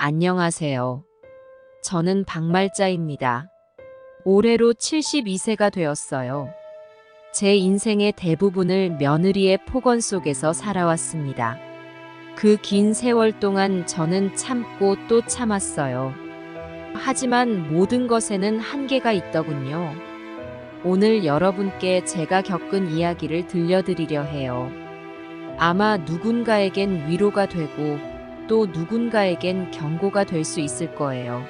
안녕하세요. 저는 박말자입니다. 올해로 72세가 되었어요. 제 인생의 대부분을 며느리의 폭언 속에서 살아왔습니다. 그 긴 세월 동안 저는 참고 또 참았어요. 하지만 모든 것에는 한계가 있더군요. 오늘 여러분께 제가 겪은 이야기를 들려드리려 해요. 아마 누군가에겐 위로가 되고 또 누군가에겐 경고가 될 수 있을 거예요.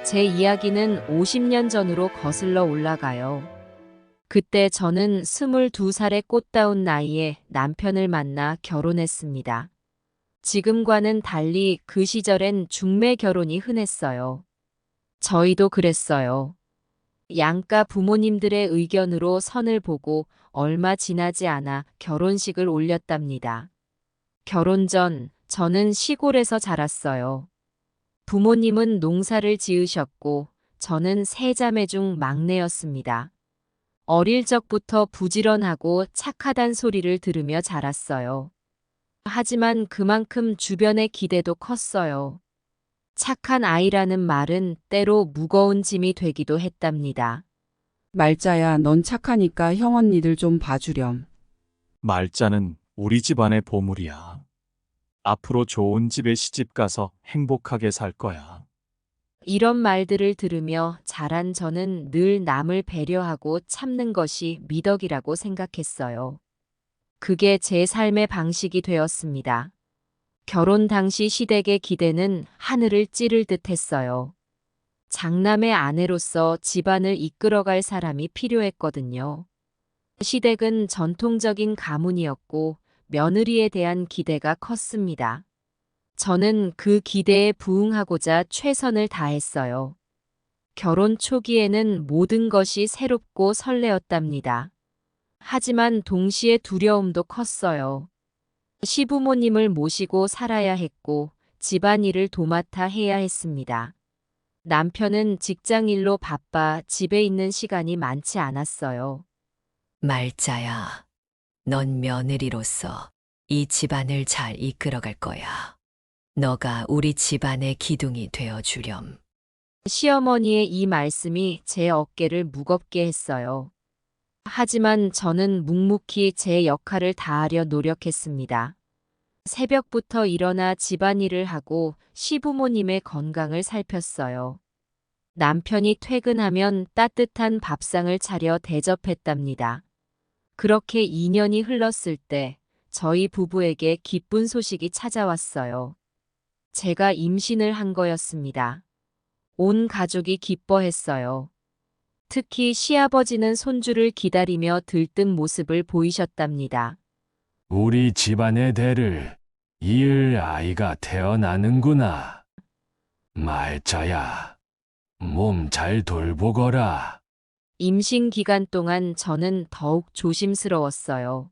제 이야기는 50년 전으로 거슬러 올라가요. 그때 저는 22살의 꽃다운 나이에 남편을 만나 결혼했습니다. 지금과는 달리 그 시절엔 중매 결혼이 흔했어요. 저희도 그랬어요. 양가 부모님들의 의견으로 선을 보고 얼마 지나지 않아 결혼식을 올렸답니다. 결혼 전 저는 시골에서 자랐어요. 부모님은 농사를 지으셨고 저는 세 자매 중 막내였습니다. 어릴 적부터 부지런하고 착하단 소리를 들으며 자랐어요. 하지만 그만큼 주변의 기대도 컸어요. 착한 아이라는 말은 때로 무거운 짐이 되기도 했답니다. 말자야, 넌 착하니까 형 언니들 좀 봐주렴. 말자는 우리 집안의 보물이야. 앞으로 좋은 집에 시집가서 행복하게 살 거야. 이런 말들을 들으며 자란 저는 늘 남을 배려하고 참는 것이 미덕이라고 생각했어요. 그게 제 삶의 방식이 되었습니다. 결혼 당시 시댁의 기대는 하늘을 찌를 듯 했어요. 장남의 아내로서 집안을 이끌어갈 사람이 필요했거든요. 시댁은 전통적인 가문이었고 며느리에 대한 기대가 컸습니다. 저는 그 기대에 부응하고자 최선을 다했어요. 결혼 초기에는 모든 것이 새롭고 설레었답니다. 하지만 동시에 두려움도 컸어요. 시부모님을 모시고 살아야 했고 집안일을 도맡아 해야 했습니다. 남편은 직장일로 바빠 집에 있는 시간이 많지 않았어요. 말자야, 넌 며느리로서 이 집안을 잘 이끌어갈 거야. 너가 우리 집안의 기둥이 되어 주렴. 시어머니의 이 말씀이 제 어깨를 무겁게 했어요. 하지만 저는 묵묵히 제 역할을 다하려 노력했습니다. 새벽부터 일어나 집안일을 하고 시부모님의 건강을 살폈어요. 남편이 퇴근하면 따뜻한 밥상을 차려 대접했답니다. 그렇게 2년이 흘렀을 때 저희 부부에게 기쁜 소식이 찾아왔어요. 제가 임신을 한 거였습니다. 온 가족이 기뻐했어요. 특히 시아버지는 손주를 기다리며 들뜬 모습을 보이셨답니다. 우리 집안의 대를 이을 아이가 태어나는구나. 말자야, 몸 잘 돌보거라. 임신 기간 동안 저는 더욱 조심스러웠어요.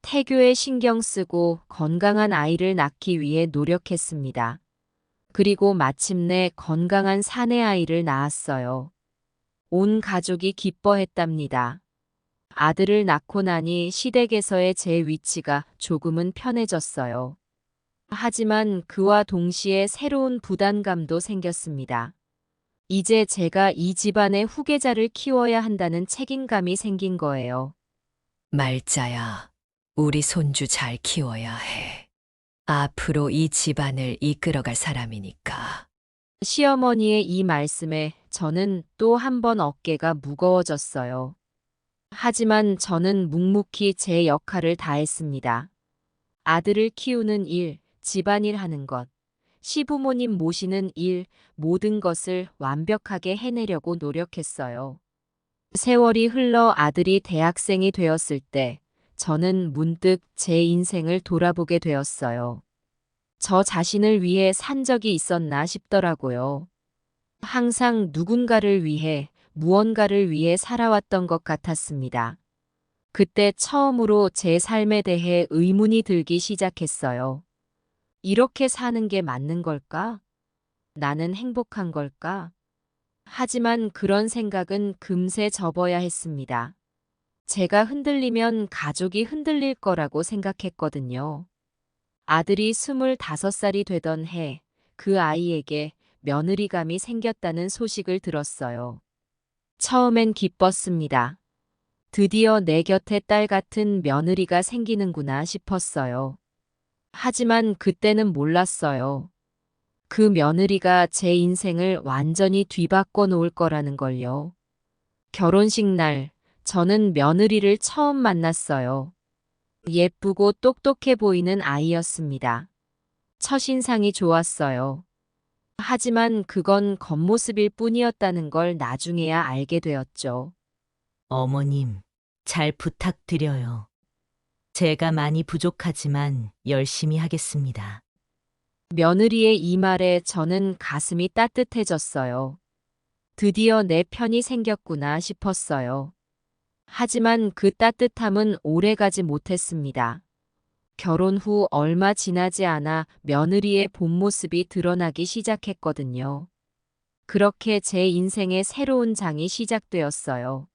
태교에 신경 쓰고 건강한 아이를 낳기 위해 노력했습니다. 그리고 마침내 건강한 사내 아이를 낳았어요. 온 가족이 기뻐했답니다. 아들을 낳고 나니 시댁에서의 제 위치가 조금은 편해졌어요. 하지만 그와 동시에 새로운 부담감도 생겼습니다. 이제 제가 이 집안의 후계자를 키워야 한다는 책임감이 생긴 거예요. 말자야, 우리 손주 잘 키워야 해. 앞으로 이 집안을 이끌어갈 사람이니까. 시어머니의 이 말씀에 저는 또 한 번 어깨가 무거워졌어요. 하지만 저는 묵묵히 제 역할을 다했습니다. 아들을 키우는 일, 집안일 하는 것, 시부모님 모시는 일, 모든 것을 완벽하게 해내려고 노력했어요. 세월이 흘러 아들이 대학생이 되었을 때 저는 문득 제 인생을 돌아보게 되었어요. 저 자신을 위해 산 적이 있었나 싶더라고요. 항상 누군가를 위해, 무언가를 위해 살아왔던 것 같았습니다. 그때 처음으로 제 삶에 대해 의문이 들기 시작했어요. 이렇게 사는 게 맞는 걸까? 나는 행복한 걸까? 하지만 그런 생각은 금세 접어야 했습니다. 제가 흔들리면 가족이 흔들릴 거라고 생각했거든요. 아들이 25살이 되던 해, 그 아이에게 며느리감이 생겼다는 소식을 들었어요. 처음엔 기뻤습니다. 드디어 내 곁에 딸 같은 며느리가 생기는구나 싶었어요. 하지만 그때는 몰랐어요. 그 며느리가 제 인생을 완전히 뒤바꿔 놓을 거라는 걸요. 결혼식 날, 저는 며느리를 처음 만났어요. 예쁘고 똑똑해 보이는 아이였습니다. 첫인상이 좋았어요. 하지만 그건 겉모습일 뿐이었다는 걸 나중에야 알게 되었죠. 어머님, 잘 부탁드려요. 제가 많이 부족하지만 열심히 하겠습니다. 며느리의 이 말에 저는 가슴이 따뜻해졌어요. 드디어 내 편이 생겼구나 싶었어요. 하지만 그 따뜻함은 오래가지 못했습니다. 결혼 후 얼마 지나지 않아 며느리의 본 모습이 드러나기 시작했거든요. 그렇게 제 인생의 새로운 장이 시작되었어요.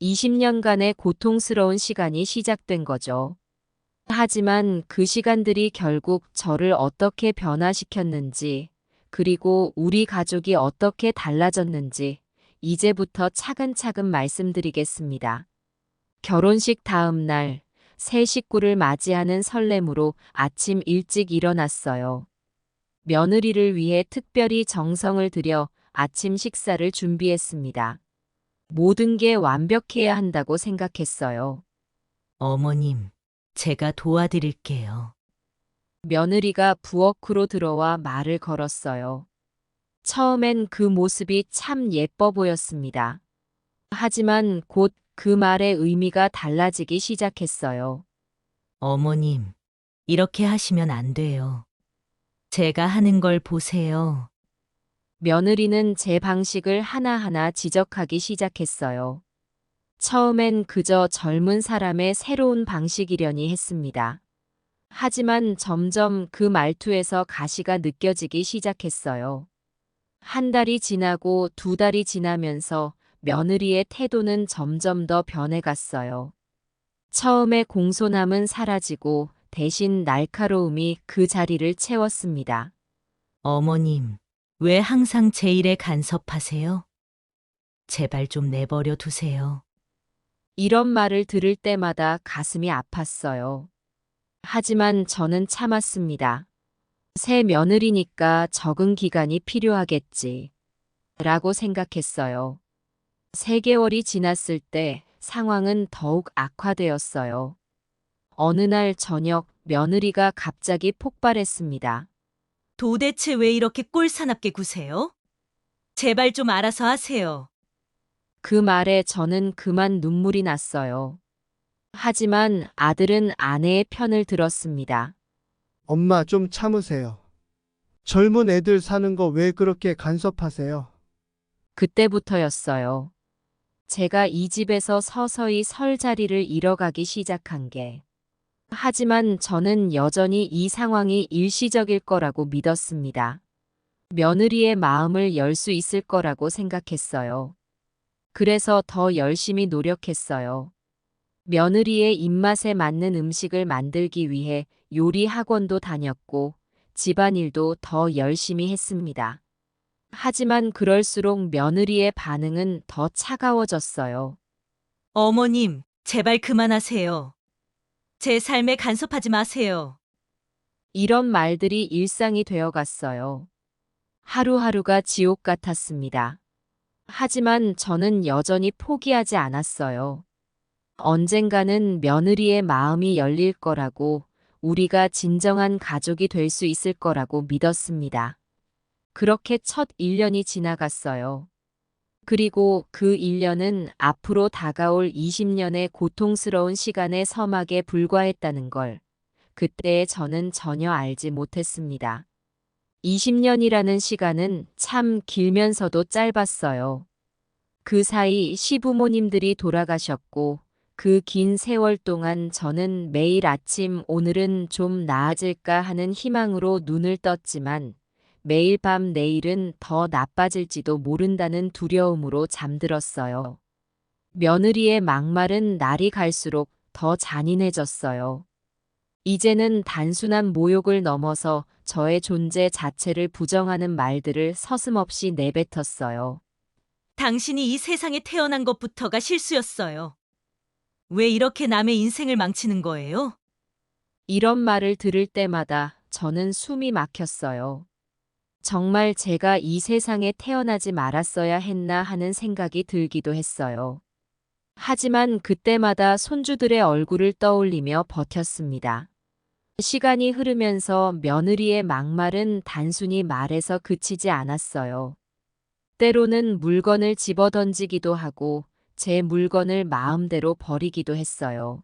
20년간의 고통스러운 시간이 시작된 거죠. 하지만 그 시간들이 결국 저를 어떻게 변화시켰는지, 그리고 우리 가족이 어떻게 달라졌는지, 이제부터 차근차근 말씀드리겠습니다. 결혼식 다음 날, 새 식구를 맞이하는 설렘으로 아침 일찍 일어났어요. 며느리를 위해 특별히 정성을 들여 아침 식사를 준비했습니다. 모든 게 완벽해야 한다고 생각했어요. 어머님, 제가 도와드릴게요. 며느리가 부엌으로 들어와 말을 걸었어요. 처음엔 그 모습이 참 예뻐 보였습니다. 하지만 곧 그 말의 의미가 달라지기 시작했어요. 어머님, 이렇게 하시면 안 돼요. 제가 하는 걸 보세요. 며느리는 제 방식을 하나하나 지적하기 시작했어요. 처음엔 그저 젊은 사람의 새로운 방식이려니 했습니다. 하지만 점점 그 말투에서 가시가 느껴지기 시작했어요. 한 달이 지나고 두 달이 지나면서 며느리의 태도는 점점 더 변해갔어요. 처음에 공손함은 사라지고 대신 날카로움이 그 자리를 채웠습니다. 어머님, 왜 항상 제 일에 간섭하세요? 제발 좀 내버려 두세요. 이런 말을 들을 때마다 가슴이 아팠어요. 하지만 저는 참았습니다. 새 며느리니까 적응 기간이 필요하겠지. 라고 생각했어요. 3개월이 지났을 때 상황은 더욱 악화되었어요. 어느 날 저녁 며느리가 갑자기 폭발했습니다. 도대체 왜 이렇게 꼴사납게 구세요? 제발 좀 알아서 하세요. 그 말에 저는 그만 눈물이 났어요. 하지만 아들은 아내의 편을 들었습니다. 엄마 좀 참으세요. 젊은 애들 사는 거 왜 그렇게 간섭하세요? 그때부터였어요. 제가 이 집에서 서서히 설 자리를 잃어가기 시작한 게. 하지만 저는 여전히 이 상황이 일시적일 거라고 믿었습니다. 며느리의 마음을 열 수 있을 거라고 생각했어요. 그래서 더 열심히 노력했어요. 며느리의 입맛에 맞는 음식을 만들기 위해 요리 학원도 다녔고 집안일도 더 열심히 했습니다. 하지만 그럴수록 며느리의 반응은 더 차가워졌어요. 어머님, 제발 그만하세요. 제 삶에 간섭하지 마세요. 이런 말들이 일상이 되어갔어요. 하루하루가 지옥 같았습니다. 하지만 저는 여전히 포기하지 않았어요. 언젠가는 며느리의 마음이 열릴 거라고, 우리가 진정한 가족이 될 수 있을 거라고 믿었습니다. 그렇게 첫 1년이 지나갔어요. 그리고 그 1년은 앞으로 다가올 20년의 고통스러운 시간의 서막에 불과했다는 걸 그때 저는 전혀 알지 못했습니다. 20년이라는 시간은 참 길면서도 짧았어요. 그 사이 시부모님들이 돌아가셨고 그 긴 세월 동안 저는 매일 아침 오늘은 좀 나아질까 하는 희망으로 눈을 떴지만 매일 밤 내일은 더 나빠질지도 모른다는 두려움으로 잠들었어요. 며느리의 막말은 날이 갈수록 더 잔인해졌어요. 이제는 단순한 모욕을 넘어서 저의 존재 자체를 부정하는 말들을 서슴없이 내뱉었어요. 당신이 이 세상에 태어난 것부터가 실수였어요. 왜 이렇게 남의 인생을 망치는 거예요? 이런 말을 들을 때마다 저는 숨이 막혔어요. 정말 제가 이 세상에 태어나지 말았어야 했나 하는 생각이 들기도 했어요. 하지만 그때마다 손주들의 얼굴을 떠올리며 버텼습니다. 시간이 흐르면서 며느리의 막말은 단순히 말에서 그치지 않았어요. 때로는 물건을 집어던지기도 하고 제 물건을 마음대로 버리기도 했어요.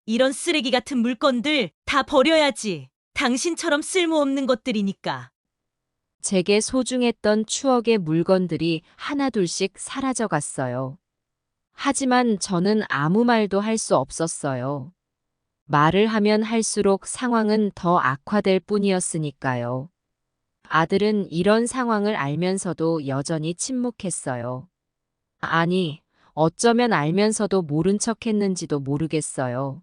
이런 쓰레기 같은 물건들 다 버려야지. 당신처럼 쓸모없는 것들이니까. 제게 소중했던 추억의 물건들이 하나둘씩 사라져 갔어요. 하지만 저는 아무 말도 할 수 없었어요. 말을 하면 할수록 상황은 더 악화될 뿐이었으니까요. 아들은 이런 상황을 알면서도 여전히 침묵했어요. 아니, 어쩌면 알면서도 모른 척 했는지도 모르겠어요.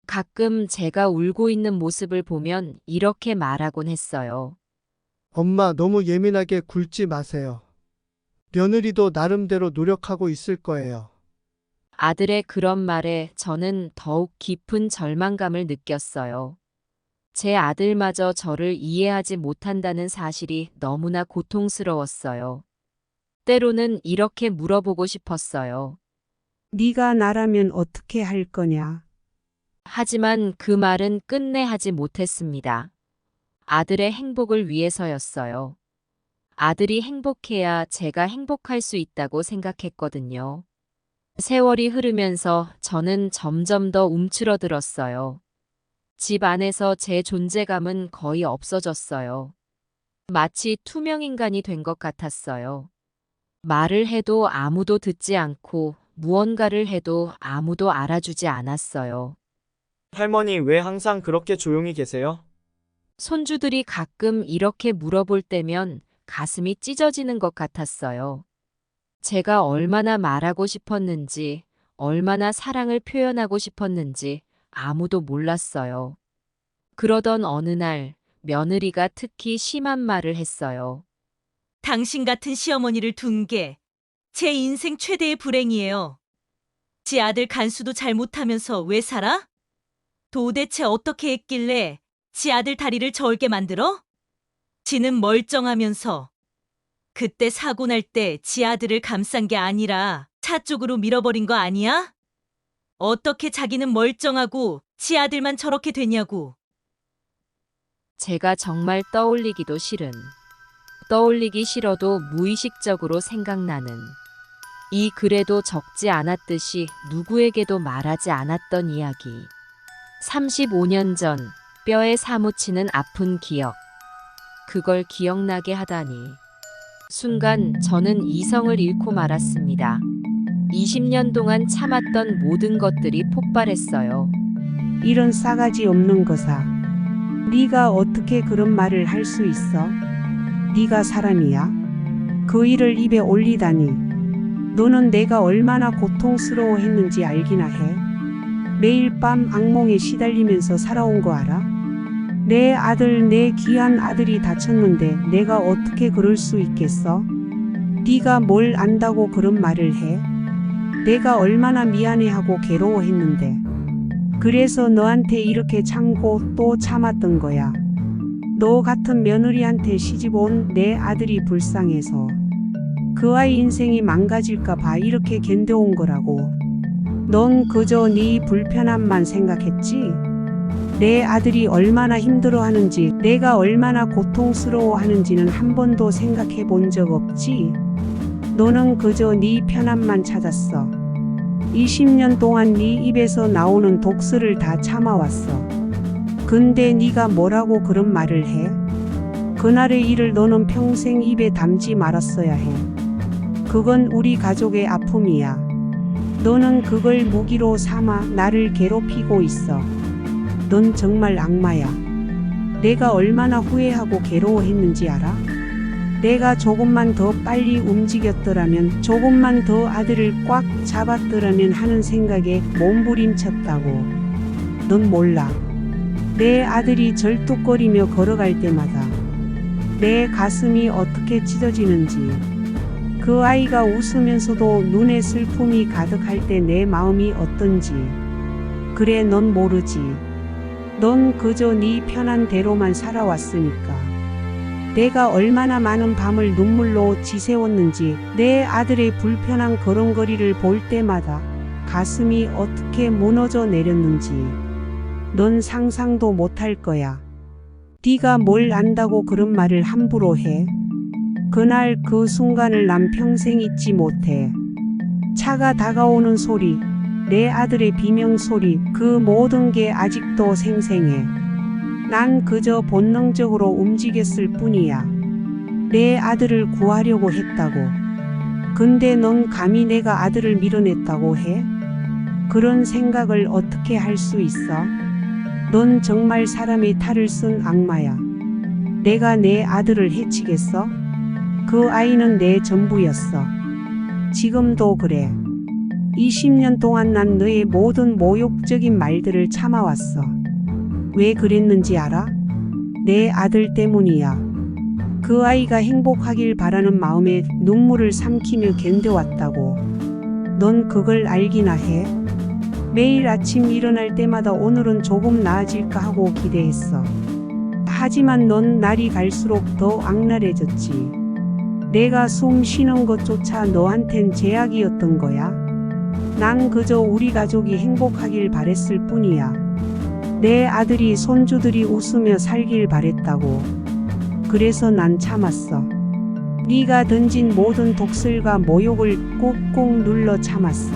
가끔 제가 울고 있는 모습을 보면 이렇게 말하곤 했어요. 엄마, 너무 예민하게 굴지 마세요. 며느리도 나름대로 노력하고 있을 거예요. 아들의 그런 말에 저는 더욱 깊은 절망감을 느꼈어요. 제 아들마저 저를 이해하지 못한다는 사실이 너무나 고통스러웠어요. 때로는 이렇게 물어보고 싶었어요. 네가 나라면 어떻게 할 거냐? 하지만 그 말은 끝내 하지 못했습니다. 아들의 행복을 위해서였어요. 아들이 행복해야 제가 행복할 수 있다고 생각했거든요. 세월이 흐르면서 저는 점점 더 움츠러들었어요. 집 안에서 제 존재감은 거의 없어졌어요. 마치 투명인간이 된 것 같았어요. 말을 해도 아무도 듣지 않고 무언가를 해도 아무도 알아주지 않았어요. 할머니, 왜 항상 그렇게 조용히 계세요? 손주들이 가끔 이렇게 물어볼 때면 가슴이 찢어지는 것 같았어요. 제가 얼마나 말하고 싶었는지, 얼마나 사랑을 표현하고 싶었는지 아무도 몰랐어요. 그러던 어느 날 며느리가 특히 심한 말을 했어요. 당신 같은 시어머니를 둔 게 제 인생 최대의 불행이에요. 지 아들 간수도 잘 못하면서 왜 살아? 도대체 어떻게 했길래 지 아들 다리를 저을게 만들어? 지는 멀쩡하면서 그때 사고 날 때 지 아들을 감싼 게 아니라 차 쪽으로 밀어버린 거 아니야? 어떻게 자기는 멀쩡하고 지 아들만 저렇게 되냐고. 제가 정말 떠올리기 싫어도 무의식적으로 생각나는 이 글에도 적지 않았듯이 누구에게도 말하지 않았던 이야기. 35년 전 뼈에 사무치는 아픈 기억. 그걸 기억나게 하다니. 순간 저는 이성을 잃고 말았습니다. 20년 동안 참았던 모든 것들이 폭발했어요. 이런 싸가지 없는 거사. 네가 어떻게 그런 말을 할 수 있어? 네가 사람이야? 그 일을 입에 올리다니. 너는 내가 얼마나 고통스러워했는지 알기나 해? 매일 밤 악몽에 시달리면서 살아온 거 알아? 내 아들, 내 귀한 아들이 다쳤는데 내가 어떻게 그럴 수 있겠어? 네가 뭘 안다고 그런 말을 해? 내가 얼마나 미안해하고 괴로워했는데. 그래서 너한테 이렇게 참고 또 참았던 거야. 너 같은 며느리한테 시집 온 내 아들이 불쌍해서 그 아이 인생이 망가질까 봐 이렇게 견뎌온 거라고. 넌 그저 네 불편함만 생각했지? 내 아들이 얼마나 힘들어하는지, 내가 얼마나 고통스러워하는지는 한 번도 생각해 본 적 없지? 너는 그저 네 편함만 찾았어. 20년 동안 네 입에서 나오는 독설을 다 참아왔어. 근데 네가 뭐라고 그런 말을 해? 그날의 일을 너는 평생 입에 담지 말았어야 해. 그건 우리 가족의 아픔이야. 너는 그걸 무기로 삼아 나를 괴롭히고 있어. 넌 정말 악마야. 내가 얼마나 후회하고 괴로워했는지 알아? 내가 조금만 더 빨리 움직였더라면, 조금만 더 아들을 꽉 잡았더라면 하는 생각에 몸부림쳤다고. 넌 몰라. 내 아들이 절뚝거리며 걸어갈 때마다 내 가슴이 어떻게 찢어지는지, 그 아이가 웃으면서도 눈에 슬픔이 가득할 때 내 마음이 어떤지. 그래, 넌 모르지. 넌 그저 네 편한 대로만 살아왔으니까. 내가 얼마나 많은 밤을 눈물로 지새웠는지, 내 아들의 불편한 걸음걸이를 볼 때마다 가슴이 어떻게 무너져 내렸는지 넌 상상도 못할 거야. 네가 뭘 안다고 그런 말을 함부로 해? 그날 그 순간을 난 평생 잊지 못해. 차가 다가오는 소리, 내 아들의 비명소리, 그 모든 게 아직도 생생해. 난 그저 본능적으로 움직였을 뿐이야. 내 아들을 구하려고 했다고. 근데 넌 감히 내가 아들을 밀어냈다고 해? 그런 생각을 어떻게 할 수 있어? 넌 정말 사람의 탈을 쓴 악마야. 내가 내 아들을 해치겠어? 그 아이는 내 전부였어. 지금도 그래. 20년 동안 난 너의 모든 모욕적인 말들을 참아왔어. 왜 그랬는지 알아? 내 아들 때문이야. 그 아이가 행복하길 바라는 마음에 눈물을 삼키며 견뎌왔다고. 넌 그걸 알기나 해? 매일 아침 일어날 때마다 오늘은 조금 나아질까 하고 기대했어. 하지만 넌 날이 갈수록 더 악랄해졌지. 내가 숨 쉬는 것조차 너한텐 제약이었던 거야. 난 그저 우리 가족이 행복하길 바랬을 뿐이야. 내 아들이, 손주들이 웃으며 살길 바랬다고. 그래서 난 참았어. 네가 던진 모든 독설과 모욕을 꾹꾹 눌러 참았어.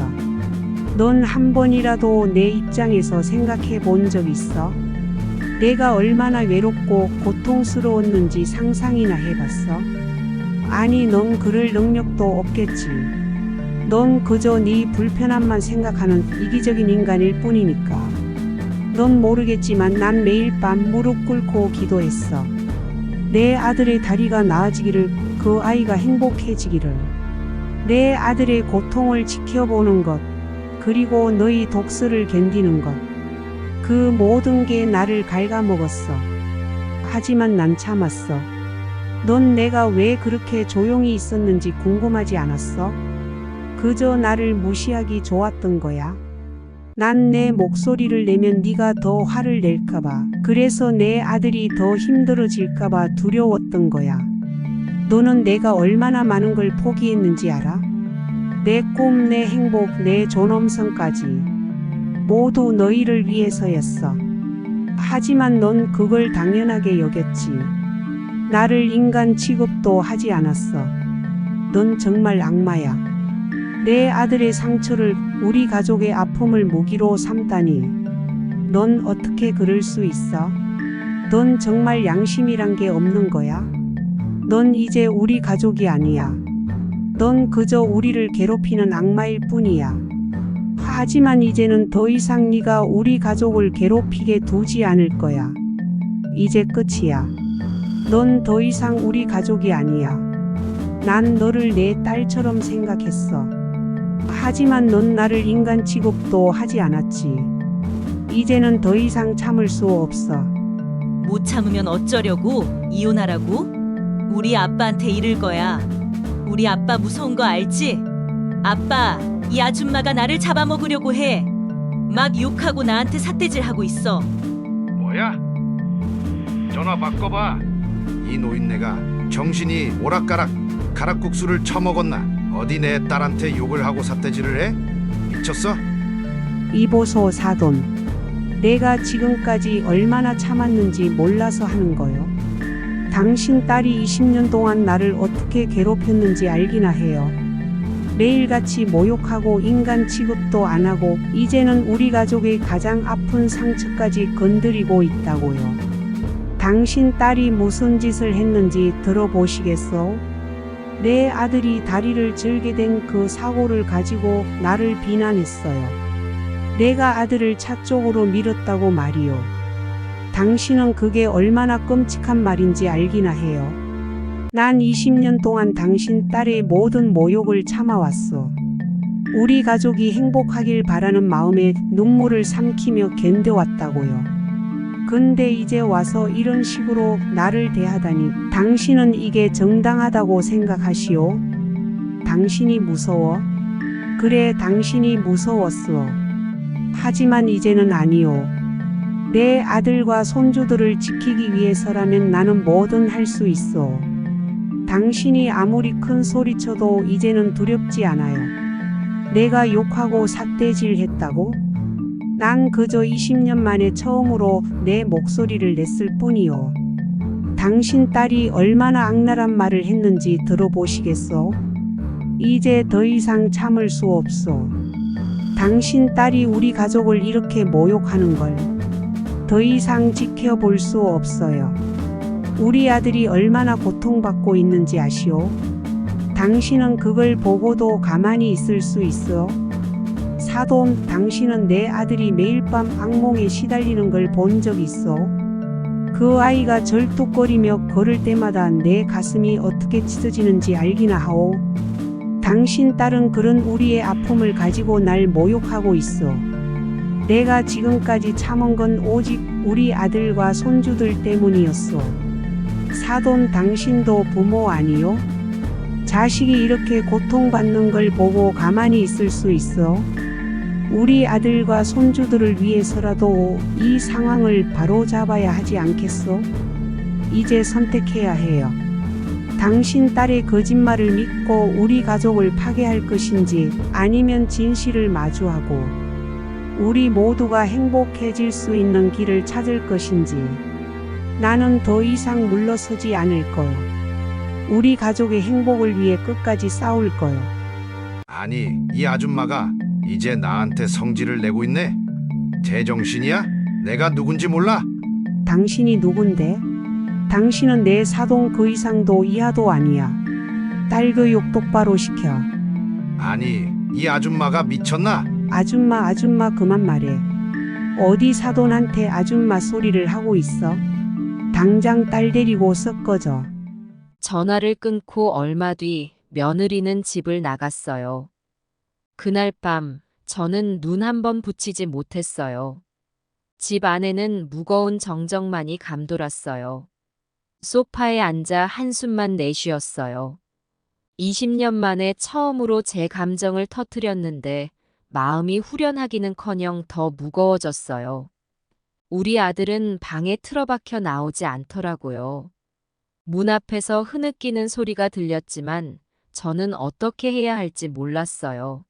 넌 한 번이라도 내 입장에서 생각해 본 적 있어? 내가 얼마나 외롭고 고통스러웠는지 상상이나 해봤어? 아니, 넌 그럴 능력도 없겠지. 넌 그저 네 불편함만 생각하는 이기적인 인간일 뿐이니까. 넌 모르겠지만 난 매일 밤 무릎 꿇고 기도했어. 내 아들의 다리가 나아지기를, 그 아이가 행복해지기를. 내 아들의 고통을 지켜보는 것, 그리고 너희 독설을 견디는 것. 그 모든 게 나를 갉아먹었어. 하지만 난 참았어. 넌 내가 왜 그렇게 조용히 있었는지 궁금하지 않았어? 그저 나를 무시하기 좋았던 거야. 난 내 목소리를 내면 네가 더 화를 낼까봐, 그래서 내 아들이 더 힘들어질까봐 두려웠던 거야. 너는 내가 얼마나 많은 걸 포기했는지 알아? 내 꿈, 내 행복, 내 존엄성까지 모두 너희를 위해서였어. 하지만 넌 그걸 당연하게 여겼지. 나를 인간 취급도 하지 않았어. 넌 정말 악마야. 내 아들의 상처를, 우리 가족의 아픔을 무기로 삼다니. 넌 어떻게 그럴 수 있어? 넌 정말 양심이란 게 없는 거야? 넌 이제 우리 가족이 아니야. 넌 그저 우리를 괴롭히는 악마일 뿐이야. 하지만 이제는 더 이상 네가 우리 가족을 괴롭히게 두지 않을 거야. 이제 끝이야. 넌 더 이상 우리 가족이 아니야. 난 너를 내 딸처럼 생각했어. 하지만 넌 나를 인간 취급도 하지 않았지. 이제는 더 이상 참을 수 없어. 못 참으면 어쩌려고? 이혼하라고? 우리 아빠한테 이를 거야. 우리 아빠 무서운 거 알지? 아빠, 이 아줌마가 나를 잡아먹으려고 해. 막 욕하고 나한테 삿대질하고 있어. 뭐야? 전화 바꿔봐. 이 노인네가 정신이 오락가락 가락국수를 처먹었나? 어디 내 딸한테 욕을 하고 삿대질을 해? 미쳤어? 이보소 사돈. 내가 지금까지 얼마나 참았는지 몰라서 하는 거요. 당신 딸이 20년 동안 나를 어떻게 괴롭혔는지 알기나 해요. 매일같이 모욕하고 인간 취급도 안 하고 이제는 우리 가족의 가장 아픈 상처까지 건드리고 있다고요. 당신 딸이 무슨 짓을 했는지 들어보시겠어? 내 아들이 다리를 절게 된 그 사고를 가지고 나를 비난했어요. 내가 아들을 차 쪽으로 밀었다고 말이요. 당신은 그게 얼마나 끔찍한 말인지 알기나 해요. 난 20년 동안 당신 딸의 모든 모욕을 참아왔어. 우리 가족이 행복하길 바라는 마음에 눈물을 삼키며 견뎌왔다고요. 근데 이제 와서 이런 식으로 나를 대하다니 당신은 이게 정당하다고 생각하시오? 당신이 무서워? 그래, 당신이 무서웠어. 하지만 이제는 아니오. 내 아들과 손주들을 지키기 위해서라면 나는 뭐든 할 수 있어. 당신이 아무리 큰 소리쳐도 이제는 두렵지 않아요. 내가 욕하고 삿대질했다고? 난 그저 20년 만에 처음으로 내 목소리를 냈을 뿐이요. 당신 딸이 얼마나 악랄한 말을 했는지 들어보시겠소? 이제 더 이상 참을 수 없소. 당신 딸이 우리 가족을 이렇게 모욕하는 걸 더 이상 지켜볼 수 없어요. 우리 아들이 얼마나 고통받고 있는지 아시오? 당신은 그걸 보고도 가만히 있을 수 있어? 사돈, 당신은 내 아들이 매일 밤 악몽에 시달리는 걸 본 적 있어? 그 아이가 절뚝거리며 걸을 때마다 내 가슴이 어떻게 찢어지는지 알기나 하오? 당신 딸은 그런 우리의 아픔을 가지고 날 모욕하고 있어. 내가 지금까지 참은 건 오직 우리 아들과 손주들 때문이었어. 사돈, 당신도 부모 아니요? 자식이 이렇게 고통받는 걸 보고 가만히 있을 수 있어? 우리 아들과 손주들을 위해서라도 이 상황을 바로잡아야 하지 않겠소? 이제 선택해야 해요. 당신 딸의 거짓말을 믿고 우리 가족을 파괴할 것인지, 아니면 진실을 마주하고 우리 모두가 행복해질 수 있는 길을 찾을 것인지. 나는 더 이상 물러서지 않을 거요. 우리 가족의 행복을 위해 끝까지 싸울 거요. 아니, 이 아줌마가 이제 나한테 성질을 내고 있네? 제정신이야? 내가 누군지 몰라? 당신이 누군데? 당신은 내 사돈 그 이상도 이하도 아니야. 딸 교육 똑바로 시켜. 아니, 이 아줌마가 미쳤나? 아줌마 그만 말해. 어디 사돈한테 아줌마 소리를 하고 있어? 당장 딸 데리고 썩 꺼져. 전화를 끊고 얼마 뒤 며느리는 집을 나갔어요. 그날 밤 저는 눈 한 번 붙이지 못했어요. 집 안에는 무거운 정적만이 감돌았어요. 소파에 앉아 한숨만 내쉬었어요. 20년 만에 처음으로 제 감정을 터뜨렸는데 마음이 후련하기는커녕 더 무거워졌어요. 우리 아들은 방에 틀어박혀 나오지 않더라고요. 문 앞에서 흐느끼는 소리가 들렸지만 저는 어떻게 해야 할지 몰랐어요.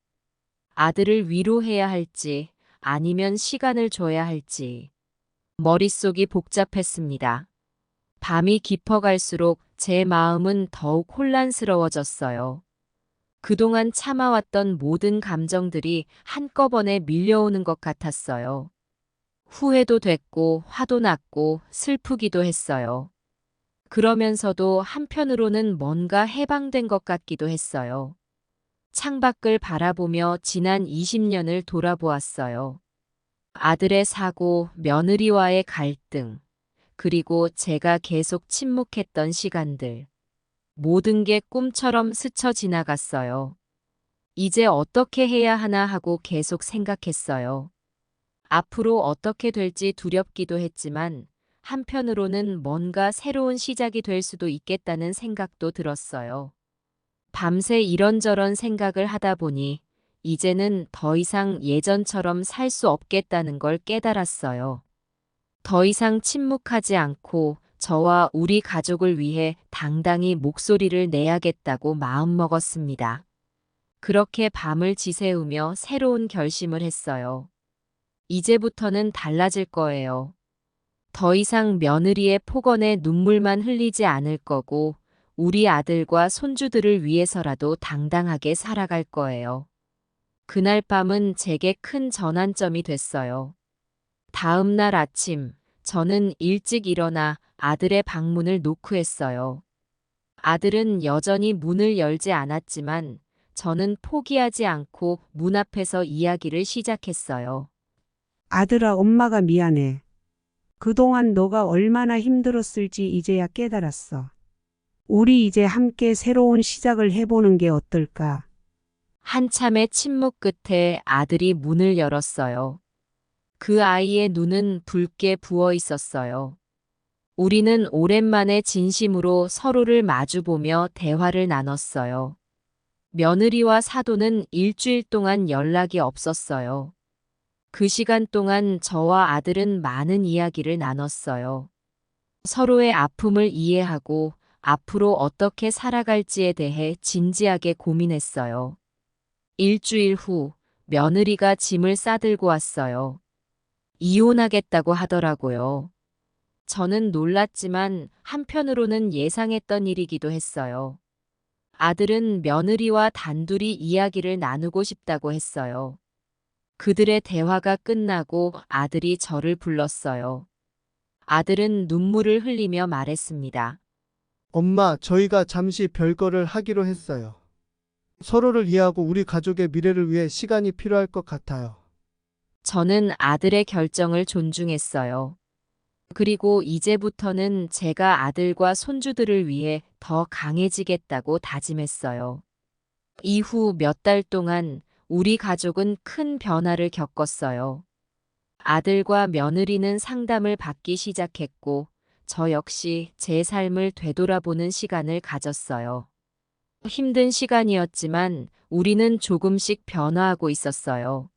아들을 위로해야 할지 아니면 시간을 줘야 할지. 머릿속이 복잡했습니다. 밤이 깊어갈수록 제 마음은 더욱 혼란스러워졌어요. 그동안 참아왔던 모든 감정들이 한꺼번에 밀려오는 것 같았어요. 후회도 됐고 화도 났고 슬프기도 했어요. 그러면서도 한편으로는 뭔가 해방된 것 같기도 했어요. 창밖을 바라보며 지난 20년을 돌아보았어요. 아들의 사고, 며느리와의 갈등, 그리고 제가 계속 침묵했던 시간들. 모든 게 꿈처럼 스쳐 지나갔어요. 이제 어떻게 해야 하나 하고 계속 생각했어요. 앞으로 어떻게 될지 두렵기도 했지만 한편으로는 뭔가 새로운 시작이 될 수도 있겠다는 생각도 들었어요. 밤새 이런저런 생각을 하다 보니 이제는 더 이상 예전처럼 살 수 없겠다는 걸 깨달았어요. 더 이상 침묵하지 않고 저와 우리 가족을 위해 당당히 목소리를 내야겠다고 마음먹었습니다. 그렇게 밤을 지새우며 새로운 결심을 했어요. 이제부터는 달라질 거예요. 더 이상 며느리의 폭언에 눈물만 흘리지 않을 거고 우리 아들과 손주들을 위해서라도 당당하게 살아갈 거예요. 그날 밤은 제게 큰 전환점이 됐어요. 다음 날 아침, 저는 일찍 일어나 아들의 방문을 노크했어요. 아들은 여전히 문을 열지 않았지만 저는 포기하지 않고 문 앞에서 이야기를 시작했어요. 아들아, 엄마가 미안해. 그동안 너가 얼마나 힘들었을지 이제야 깨달았어. 우리 이제 함께 새로운 시작을 해보는 게 어떨까? 한참의 침묵 끝에 아들이 문을 열었어요. 그 아이의 눈은 붉게 부어 있었어요. 우리는 오랜만에 진심으로 서로를 마주보며 대화를 나눴어요. 며느리와 사돈은 일주일 동안 연락이 없었어요. 그 시간 동안 저와 아들은 많은 이야기를 나눴어요. 서로의 아픔을 이해하고 앞으로 어떻게 살아갈지에 대해 진지하게 고민했어요. 일주일 후 며느리가 짐을 싸들고 왔어요. 이혼하겠다고 하더라고요. 저는 놀랐지만 한편으로는 예상했던 일이기도 했어요. 아들은 며느리와 단둘이 이야기를 나누고 싶다고 했어요. 그들의 대화가 끝나고 아들이 저를 불렀어요. 아들은 눈물을 흘리며 말했습니다. 엄마, 저희가 잠시 별거를 하기로 했어요. 서로를 이해하고 우리 가족의 미래를 위해 시간이 필요할 것 같아요. 저는 아들의 결정을 존중했어요. 그리고 이제부터는 제가 아들과 손주들을 위해 더 강해지겠다고 다짐했어요. 이후 몇 달 동안 우리 가족은 큰 변화를 겪었어요. 아들과 며느리는 상담을 받기 시작했고, 저 역시 제 삶을 되돌아보는 시간을 가졌어요. 힘든 시간이었지만 우리는 조금씩 변화하고 있었어요.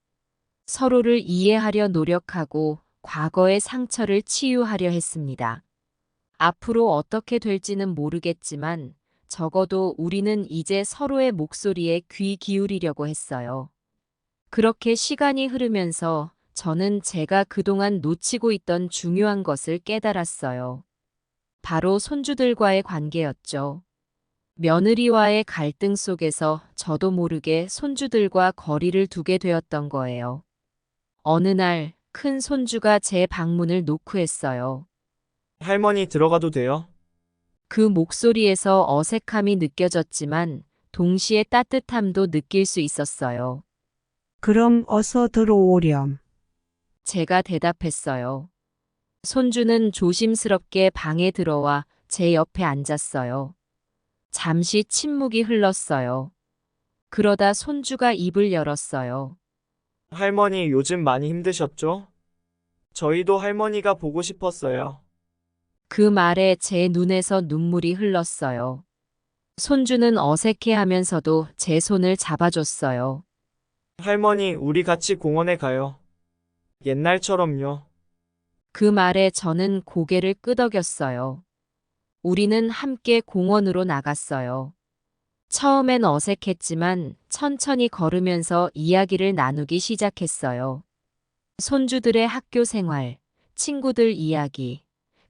서로를 이해하려 노력하고 과거의 상처를 치유하려 했습니다. 앞으로 어떻게 될지는 모르겠지만 적어도 우리는 이제 서로의 목소리에 귀 기울이려고 했어요. 그렇게 시간이 흐르면서 저는 제가 그동안 놓치고 있던 중요한 것을 깨달았어요. 바로 손주들과의 관계였죠. 며느리와의 갈등 속에서 저도 모르게 손주들과 거리를 두게 되었던 거예요. 어느 날 큰 손주가 제 방문을 노크했어요. 할머니 들어가도 돼요? 그 목소리에서 어색함이 느껴졌지만 동시에 따뜻함도 느낄 수 있었어요. 그럼 어서 들어오렴. 제가 대답했어요. 손주는 조심스럽게 방에 들어와 제 옆에 앉았어요. 잠시 침묵이 흘렀어요. 그러다 손주가 입을 열었어요. 할머니 요즘 많이 힘드셨죠? 저희도 할머니가 보고 싶었어요. 그 말에 제 눈에서 눈물이 흘렀어요. 손주는 어색해하면서도 제 손을 잡아줬어요. 할머니, 우리 같이 공원에 가요. 옛날처럼요. 그 말에 저는 고개를 끄덕였어요. 우리는 함께 공원으로 나갔어요. 처음엔 어색했지만 천천히 걸으면서 이야기를 나누기 시작했어요. 손주들의 학교 생활, 친구들 이야기,